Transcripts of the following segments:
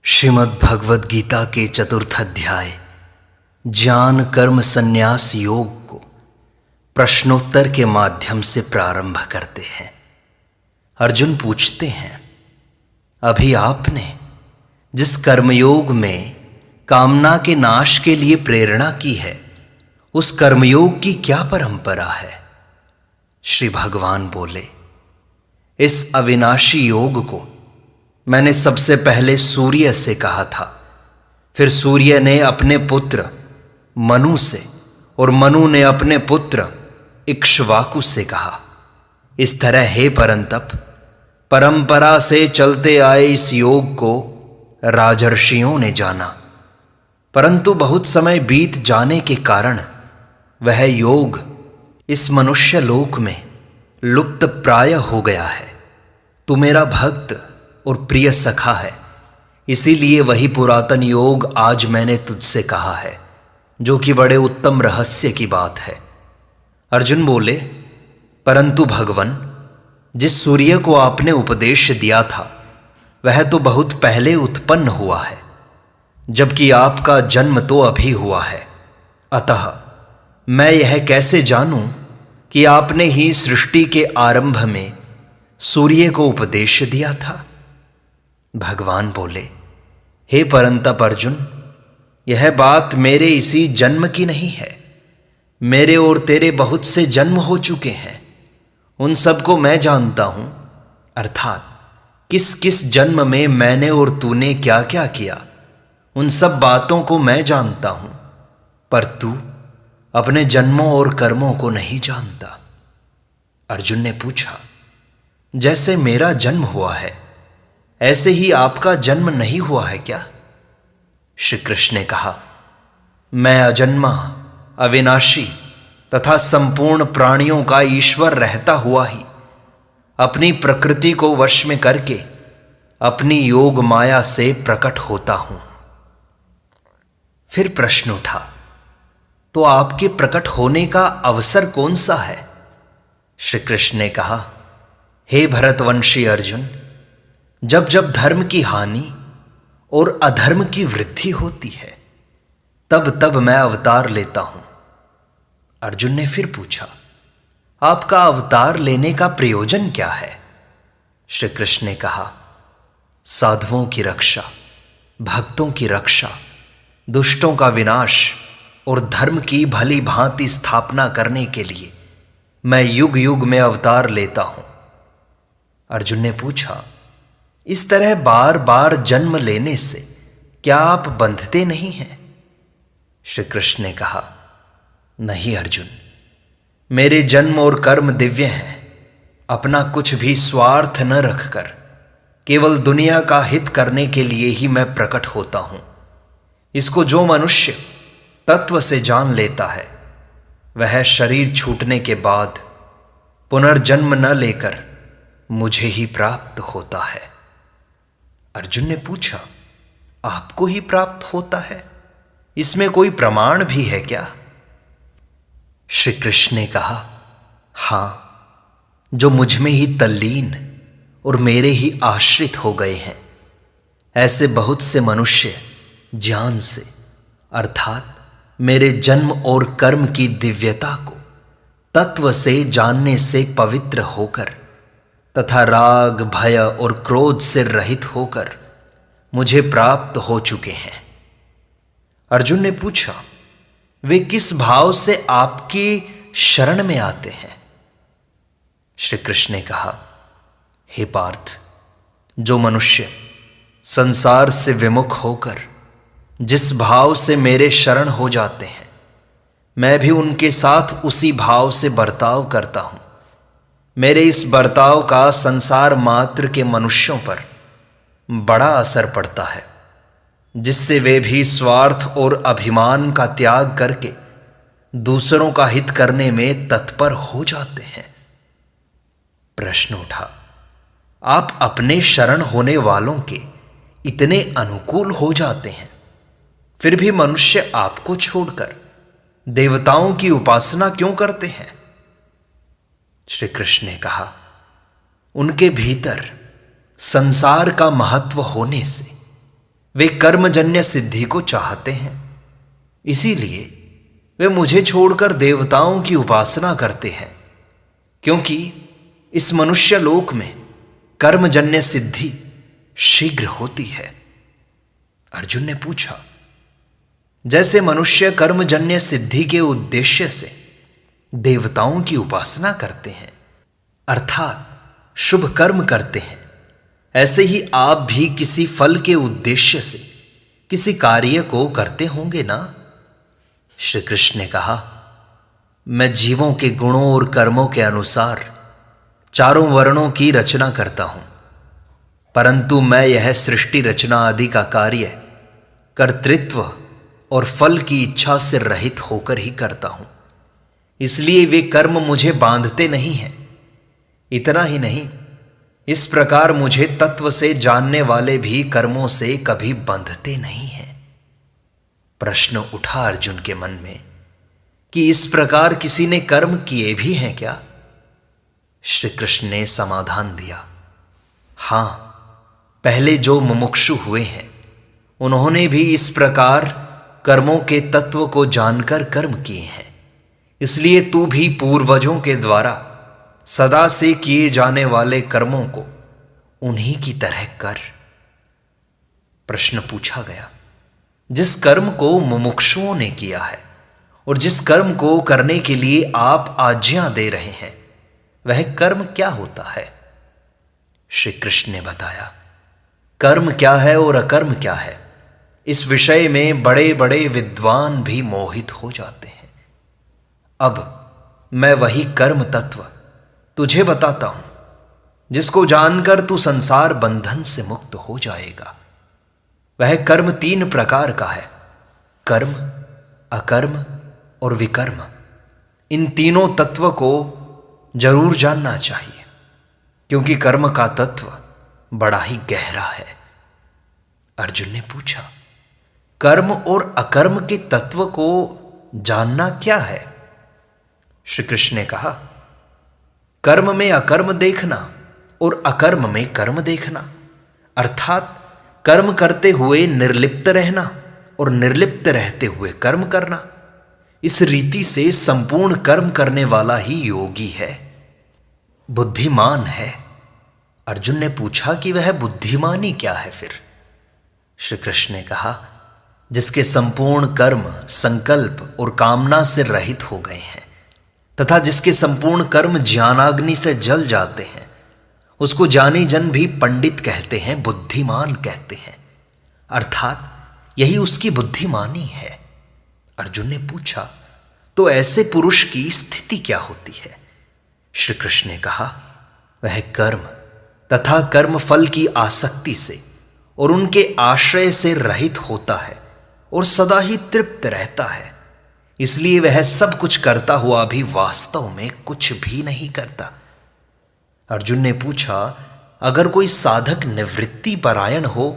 श्रीमद् भगवद गीता के चतुर्थ अध्याय ज्ञान कर्म संन्यास योग को प्रश्नोत्तर के माध्यम से प्रारंभ करते हैं। अर्जुन पूछते हैं, अभी आपने जिस कर्मयोग में कामना के नाश के लिए प्रेरणा की है, उस कर्मयोग की क्या परंपरा है? श्री भगवान बोले, इस अविनाशी योग को मैंने सबसे पहले सूर्य से कहा था, फिर सूर्य ने अपने पुत्र मनु से और मनु ने अपने पुत्र इक्ष्वाकु से कहा। इस तरह हे परंतप, परंपरा से चलते आए इस योग को राजर्षियों ने जाना, परंतु बहुत समय बीत जाने के कारण वह योग इस मनुष्य लोक में लुप्त प्राय हो गया है। तू मेरा भक्त और प्रिय सखा है, इसीलिए वही पुरातन योग आज मैंने तुझसे कहा है, जो कि बड़े उत्तम रहस्य की बात है। अर्जुन बोले, परंतु भगवन, जिस सूर्य को आपने उपदेश दिया था वह तो बहुत पहले उत्पन्न हुआ है, जबकि आपका जन्म तो अभी हुआ है। अतः मैं यह कैसे जानूं कि आपने ही सृष्टि के आरंभ में सूर्य को उपदेश दिया था? भगवान बोले, हे परंतप अर्जुन, यह बात मेरे इसी जन्म की नहीं है। मेरे और तेरे बहुत से जन्म हो चुके हैं, उन सब को मैं जानता हूं, अर्थात किस किस जन्म में मैंने और तूने क्या क्या किया, उन सब बातों को मैं जानता हूं, पर तू अपने जन्मों और कर्मों को नहीं जानता। अर्जुन ने पूछा, जैसे मेरा जन्म हुआ है ऐसे ही आपका जन्म नहीं हुआ है क्या? श्री कृष्ण ने कहा, मैं अजन्मा, अविनाशी तथा संपूर्ण प्राणियों का ईश्वर रहता हुआ ही अपनी प्रकृति को वश में करके अपनी योग माया से प्रकट होता हूं। फिर प्रश्न उठा, तो आपके प्रकट होने का अवसर कौन सा है? श्री कृष्ण ने कहा, हे भरतवंशी अर्जुन, जब जब धर्म की हानि और अधर्म की वृद्धि होती है, तब तब मैं अवतार लेता हूं। अर्जुन ने फिर पूछा, आपका अवतार लेने का प्रयोजन क्या है? श्री कृष्ण ने कहा, साधुओं की रक्षा, भक्तों की रक्षा, दुष्टों का विनाश और धर्म की भली भांति स्थापना करने के लिए मैं युग युग में अवतार लेता हूं। अर्जुन ने पूछा, इस तरह बार बार जन्म लेने से क्या आप बंधते नहीं हैं? श्री कृष्ण ने कहा, नहीं अर्जुन, मेरे जन्म और कर्म दिव्य हैं। अपना कुछ भी स्वार्थ न रखकर केवल दुनिया का हित करने के लिए ही मैं प्रकट होता हूं। इसको जो मनुष्य तत्व से जान लेता है, वह शरीर छूटने के बाद पुनर्जन्म न लेकर मुझे ही प्राप्त होता है। अर्जुन ने पूछा, आपको ही प्राप्त होता है? इसमें कोई प्रमाण भी है क्या? श्री कृष्ण ने कहा, हां, जो मुझ में ही तल्लीन और मेरे ही आश्रित हो गए हैं, ऐसे बहुत से मनुष्य ज्ञान से, अर्थात मेरे जन्म और कर्म की दिव्यता को तत्व से जानने से पवित्र होकर तथा राग, भय और क्रोध से रहित होकर मुझे प्राप्त हो चुके हैं। अर्जुन ने पूछा, वे किस भाव से आपकी शरण में आते हैं? श्री कृष्ण ने कहा, हे पार्थ, जो मनुष्य संसार से विमुख होकर जिस भाव से मेरे शरण हो जाते हैं, मैं भी उनके साथ उसी भाव से बर्ताव करता हूं। मेरे इस बर्ताव का संसार मात्र के मनुष्यों पर बड़ा असर पड़ता है, जिससे वे भी स्वार्थ और अभिमान का त्याग करके दूसरों का हित करने में तत्पर हो जाते हैं। प्रश्न उठा, आप अपने शरण होने वालों के इतने अनुकूल हो जाते हैं, फिर भी मनुष्य आपको छोड़कर देवताओं की उपासना क्यों करते हैं? श्री कृष्ण ने कहा, उनके भीतर संसार का महत्व होने से वे कर्मजन्य सिद्धि को चाहते हैं, इसीलिए वे मुझे छोड़कर देवताओं की उपासना करते हैं, क्योंकि इस मनुष्य लोक में कर्मजन्य सिद्धि शीघ्र होती है। अर्जुन ने पूछा, जैसे मनुष्य कर्मजन्य सिद्धि के उद्देश्य से देवताओं की उपासना करते हैं, अर्थात शुभ कर्म करते हैं, ऐसे ही आप भी किसी फल के उद्देश्य से किसी कार्य को करते होंगे ना? श्री कृष्ण ने कहा, मैं जीवों के गुणों और कर्मों के अनुसार चारों वर्णों की रचना करता हूं, परंतु मैं यह सृष्टि रचना आदि का कार्य कर्तृत्व और फल की इच्छा से रहित होकर ही करता हूं, इसलिए वे कर्म मुझे बांधते नहीं हैं। इतना ही नहीं, इस प्रकार मुझे तत्व से जानने वाले भी कर्मों से कभी बंधते नहीं हैं। प्रश्न उठा अर्जुन के मन में कि इस प्रकार किसी ने कर्म किए भी हैं क्या? श्री कृष्ण ने समाधान दिया, हां, पहले जो मुमुक्षु हुए हैं उन्होंने भी इस प्रकार कर्मों के तत्व को जानकर कर्म किए हैं, इसलिए तू भी पूर्वजों के द्वारा सदा से किए जाने वाले कर्मों को उन्हीं की तरह कर। प्रश्न पूछा गया, जिस कर्म को मुमुक्षुओं ने किया है और जिस कर्म को करने के लिए आप आज्ञा दे रहे हैं, वह कर्म क्या होता है? श्री कृष्ण ने बताया, कर्म क्या है और अकर्म क्या है, इस विषय में बड़े बड़े विद्वान भी मोहित हो जाते हैं। अब मैं वही कर्म तत्व तुझे बताता हूं, जिसको जानकर तू संसार बंधन से मुक्त हो जाएगा। वह कर्म 3 प्रकार का है, कर्म, अकर्म और विकर्म। इन तीनों तत्व को जरूर जानना चाहिए, क्योंकि कर्म का तत्व बड़ा ही गहरा है। अर्जुन ने पूछा, कर्म और अकर्म के तत्व को जानना क्या है? श्री कृष्ण ने कहा, कर्म में अकर्म देखना और अकर्म में कर्म देखना, अर्थात कर्म करते हुए निर्लिप्त रहना और निर्लिप्त रहते हुए कर्म करना। इस रीति से संपूर्ण कर्म करने वाला ही योगी है, बुद्धिमान है। अर्जुन ने पूछा कि वह बुद्धिमानी क्या है फिर? श्री कृष्ण ने कहा, जिसके संपूर्ण कर्म संकल्प और कामना से रहित हो गए हैं तथा जिसके संपूर्ण कर्म ज्ञानाग्नि से जल जाते हैं, उसको जाने जन भी पंडित कहते हैं, बुद्धिमान कहते हैं, अर्थात यही उसकी बुद्धिमानी है। अर्जुन ने पूछा, तो ऐसे पुरुष की स्थिति क्या होती है? श्री कृष्ण ने कहा, वह कर्म तथा कर्म फल की आसक्ति से और उनके आश्रय से रहित होता है और सदा ही तृप्त रहता है, इसलिए वह सब कुछ करता हुआ भी वास्तव में कुछ भी नहीं करता। अर्जुन ने पूछा, अगर कोई साधक निवृत्ति परायण हो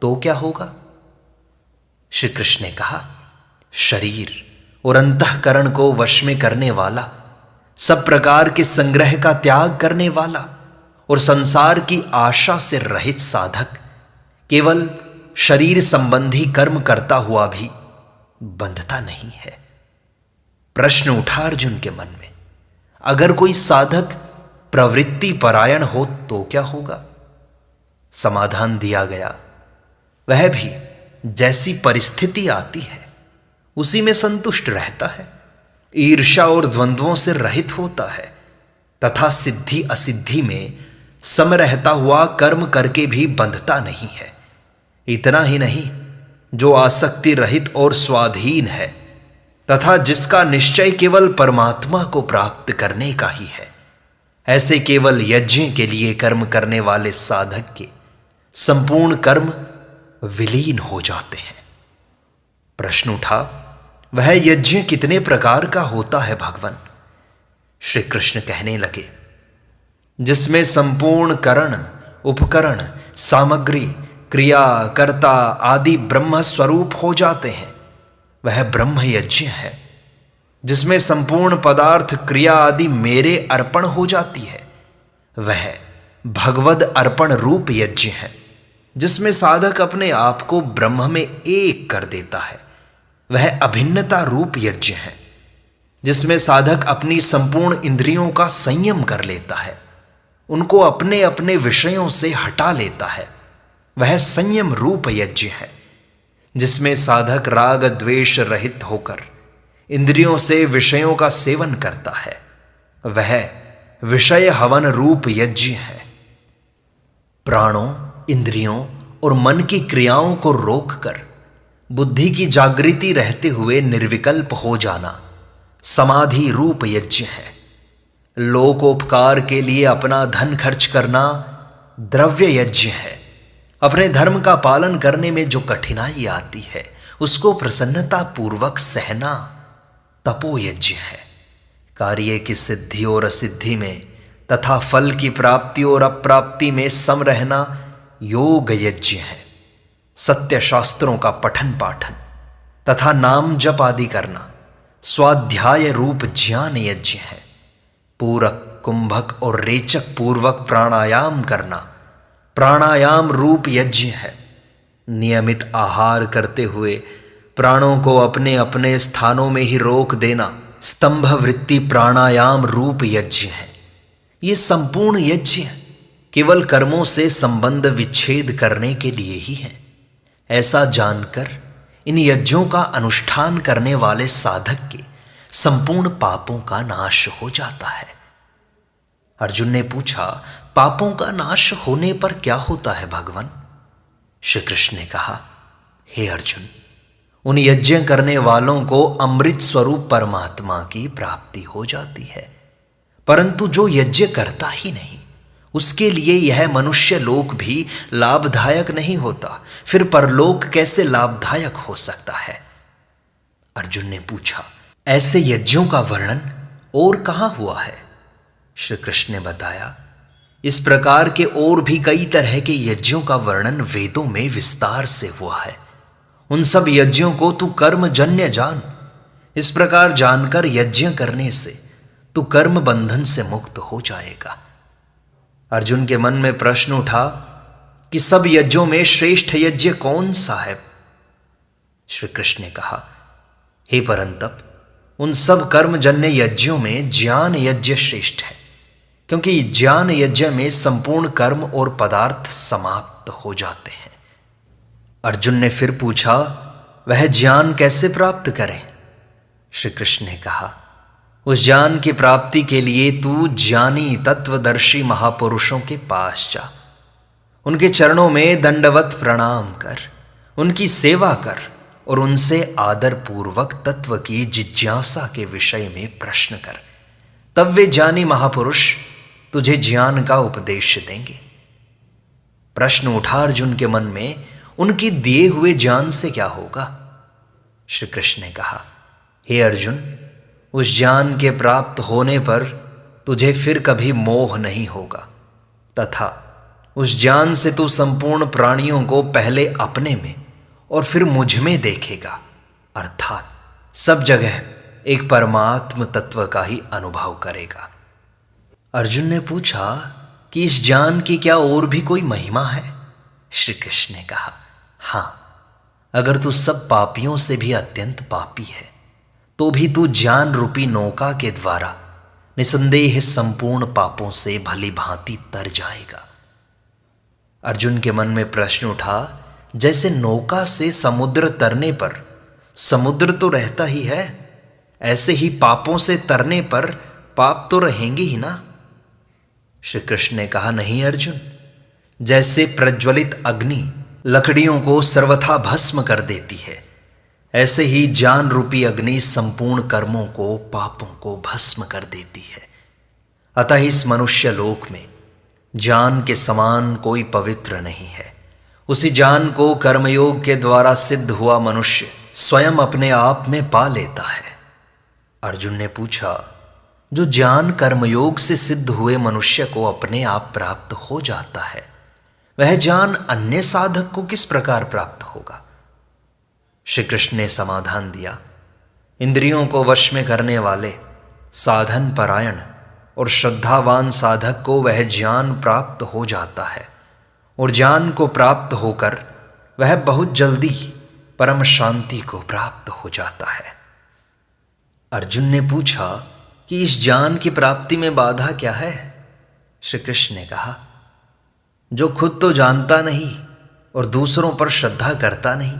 तो क्या होगा? श्री कृष्ण ने कहा, शरीर और अंतःकरण को वश में करने वाला, सब प्रकार के संग्रह का त्याग करने वाला और संसार की आशा से रहित साधक केवल शरीर संबंधी कर्म करता हुआ भी बंधता नहीं है। प्रश्न उठा अर्जुन के मन में, अगर कोई साधक प्रवृत्ति परायण हो तो क्या होगा? समाधान दिया गया, वह भी जैसी परिस्थिति आती है उसी में संतुष्ट रहता है, ईर्ष्या और द्वंद्वों से रहित होता है तथा सिद्धि असिद्धि में सम रहता हुआ कर्म करके भी बंधता नहीं है। इतना ही नहीं, जो आसक्ति रहित और स्वाधीन है तथा जिसका निश्चय केवल परमात्मा को प्राप्त करने का ही है, ऐसे केवल यज्ञ के लिए कर्म करने वाले साधक के संपूर्ण कर्म विलीन हो जाते हैं। प्रश्न उठा, वह यज्ञ कितने प्रकार का होता है भगवान? श्री कृष्ण कहने लगे, जिसमें संपूर्ण करण, उपकरण, सामग्री, क्रिया, कर्ता आदि ब्रह्म स्वरूप हो जाते हैं, वह ब्रह्म यज्ञ है। जिसमें संपूर्ण पदार्थ, क्रिया आदि मेरे अर्पण हो जाती है, वह भगवद अर्पण रूप यज्ञ है। जिसमें साधक अपने आप को ब्रह्म में एक कर देता है, वह अभिन्नता रूप यज्ञ है। जिसमें साधक अपनी संपूर्ण इंद्रियों का संयम कर लेता है, उनको अपने अपने विषयों से हटा लेता है, वह संयम रूप यज्ञ है। जिसमें साधक राग द्वेष रहित होकर इंद्रियों से विषयों का सेवन करता है, वह विषय हवन रूप यज्ञ है। प्राणों, इंद्रियों और मन की क्रियाओं को रोककर बुद्धि की जागृति रहते हुए निर्विकल्प हो जाना समाधि रूप यज्ञ है। लोकोपकार के लिए अपना धन खर्च करना द्रव्य यज्ञ है। अपने धर्म का पालन करने में जो कठिनाई आती है, उसको प्रसन्नता पूर्वक सहना तपो यज्ञ है। कार्य की सिद्धि और असिद्धि में तथा फल की प्राप्ति और अप्राप्ति में सम रहना योग यज्ञ है। सत्य शास्त्रों का पठन पाठन तथा नाम जप आदि करना स्वाध्याय रूप ज्ञान यज्ञ है। पूरक, कुंभक और रेचक पूर्वक प्राणायाम करना प्राणायाम रूप यज्ञ है। नियमित आहार करते हुए प्राणों को अपने अपने स्थानों में ही रोक देना स्तंभ वृत्ति प्राणायाम रूप यज्ञ है। ये संपूर्ण यज्ञ केवल कर्मों से संबंध विच्छेद करने के लिए ही है। ऐसा जानकर इन यज्ञों का अनुष्ठान करने वाले साधक के संपूर्ण पापों का नाश हो जाता है। अर्जुन ने पूछा, पापों का नाश होने पर क्या होता है भगवान? श्री कृष्ण ने कहा, हे अर्जुन, उन यज्ञ करने वालों को अमृत स्वरूप परमात्मा की प्राप्ति हो जाती है। परंतु जो यज्ञ करता ही नहीं, उसके लिए यह मनुष्य लोक भी लाभदायक नहीं होता। फिर परलोक कैसे लाभदायक हो सकता है? अर्जुन ने पूछा, ऐसे यज्ञों का वर्णन और कहां हुआ है? श्री कृष्ण ने बताया, इस प्रकार के और भी कई तरह के यज्ञों का वर्णन वेदों में विस्तार से हुआ है। उन सब यज्ञों को तू कर्मजन्य जान। इस प्रकार जानकर यज्ञ करने से तू कर्म बंधन से मुक्त हो जाएगा। अर्जुन के मन में प्रश्न उठा कि सब यज्ञों में श्रेष्ठ यज्ञ कौन सा है? श्री कृष्ण ने कहा, हे परंतप, उन सब कर्मजन्य यज्ञों में ज्ञान यज्ञ श्रेष्ठ है, क्योंकि ज्ञान यज्ञ में संपूर्ण कर्म और पदार्थ समाप्त हो जाते हैं। अर्जुन ने फिर पूछा, वह ज्ञान कैसे प्राप्त करें? श्री कृष्ण ने कहा, उस ज्ञान की प्राप्ति के लिए तू ज्ञानी तत्वदर्शी महापुरुषों के पास जा। उनके चरणों में दंडवत प्रणाम कर, उनकी सेवा कर और उनसे आदर पूर्वक तत्व की जिज्ञासा के विषय में प्रश्न कर। तब वे ज्ञानी महापुरुष तुझे ज्ञान का उपदेश देंगे। प्रश्न उठा अर्जुन के मन में, उनके दिए हुए ज्ञान से क्या होगा? श्री कृष्ण ने कहा, हे अर्जुन, उस ज्ञान के प्राप्त होने पर तुझे फिर कभी मोह नहीं होगा तथा उस ज्ञान से तू संपूर्ण प्राणियों को पहले अपने में और फिर मुझ में देखेगा, अर्थात सब जगह एक परमात्म तत्व का ही अनुभव करेगा। अर्जुन ने पूछा कि इस ज्ञान की क्या और भी कोई महिमा है? श्री कृष्ण ने कहा, हाँ, अगर तू सब पापियों से भी अत्यंत पापी है तो भी तू ज्ञान रूपी नौका के द्वारा निसंदेह संपूर्ण पापों से भली भांति तर जाएगा। अर्जुन के मन में प्रश्न उठा, जैसे नौका से समुद्र तरने पर समुद्र तो रहता ही है, ऐसे ही पापों से तरने पर पाप तो रहेंगे ही ना? श्री कृष्ण ने कहा, नहीं अर्जुन, जैसे प्रज्वलित अग्नि लकड़ियों को सर्वथा भस्म कर देती है, ऐसे ही ज्ञान रूपी अग्नि संपूर्ण कर्मों को, पापों को भस्म कर देती है। अतः इस मनुष्य लोक में ज्ञान के समान कोई पवित्र नहीं है। उसी ज्ञान को कर्मयोग के द्वारा सिद्ध हुआ मनुष्य स्वयं अपने आप में पा लेता है। अर्जुन ने पूछा, जो ज्ञान कर्मयोग से सिद्ध हुए मनुष्य को अपने आप प्राप्त हो जाता है, वह ज्ञान अन्य साधक को किस प्रकार प्राप्त होगा? श्री कृष्ण ने समाधान दिया, इंद्रियों को वश में करने वाले साधन परायण और श्रद्धावान साधक को वह ज्ञान प्राप्त हो जाता है। और ज्ञान को प्राप्त होकर वह बहुत जल्दी परम शांति को प्राप्त हो जाता है। अर्जुन ने पूछा कि इस ज्ञान की प्राप्ति में बाधा क्या है? श्री कृष्ण ने कहा, जो खुद तो जानता नहीं और दूसरों पर श्रद्धा करता नहीं,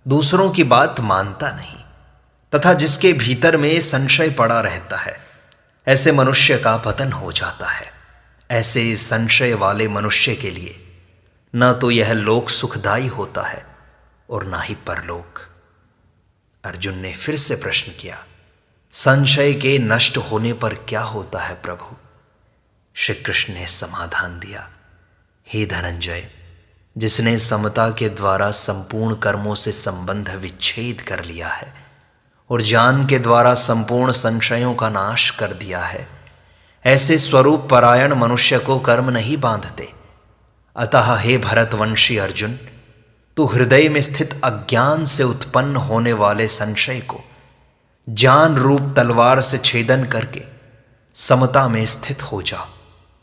दूसरों की बात मानता नहीं, तथा जिसके भीतर में संशय पड़ा रहता है, ऐसे मनुष्य का पतन हो जाता है। ऐसे संशय वाले मनुष्य के लिए न तो यह लोक सुखदायी होता है और ना ही परलोक। अर्जुन ने फिर से प्रश्न किया, संशय के नष्ट होने पर क्या होता है प्रभु? श्री कृष्ण ने समाधान दिया, हे धनंजय, जिसने समता के द्वारा संपूर्ण कर्मों से संबंध विच्छेद कर लिया है और ज्ञान के द्वारा संपूर्ण संशयों का नाश कर दिया है, ऐसे स्वरूप परायण मनुष्य को कर्म नहीं बांधते। अतः हे भरतवंशी अर्जुन, तू हृदय में स्थित अज्ञान से उत्पन्न होने वाले संशय को ज्ञान रूप तलवार से छेदन करके समता में स्थित हो जा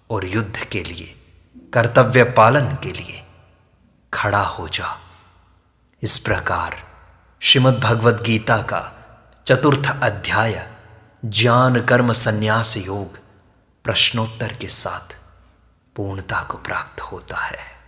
और युद्ध के लिए, कर्तव्य पालन के लिए खड़ा हो जा। इस प्रकार श्रीमद् भगवद गीता का 4th अध्याय ज्ञान कर्म संन्यास योग प्रश्नोत्तर के साथ पूर्णता को प्राप्त होता है।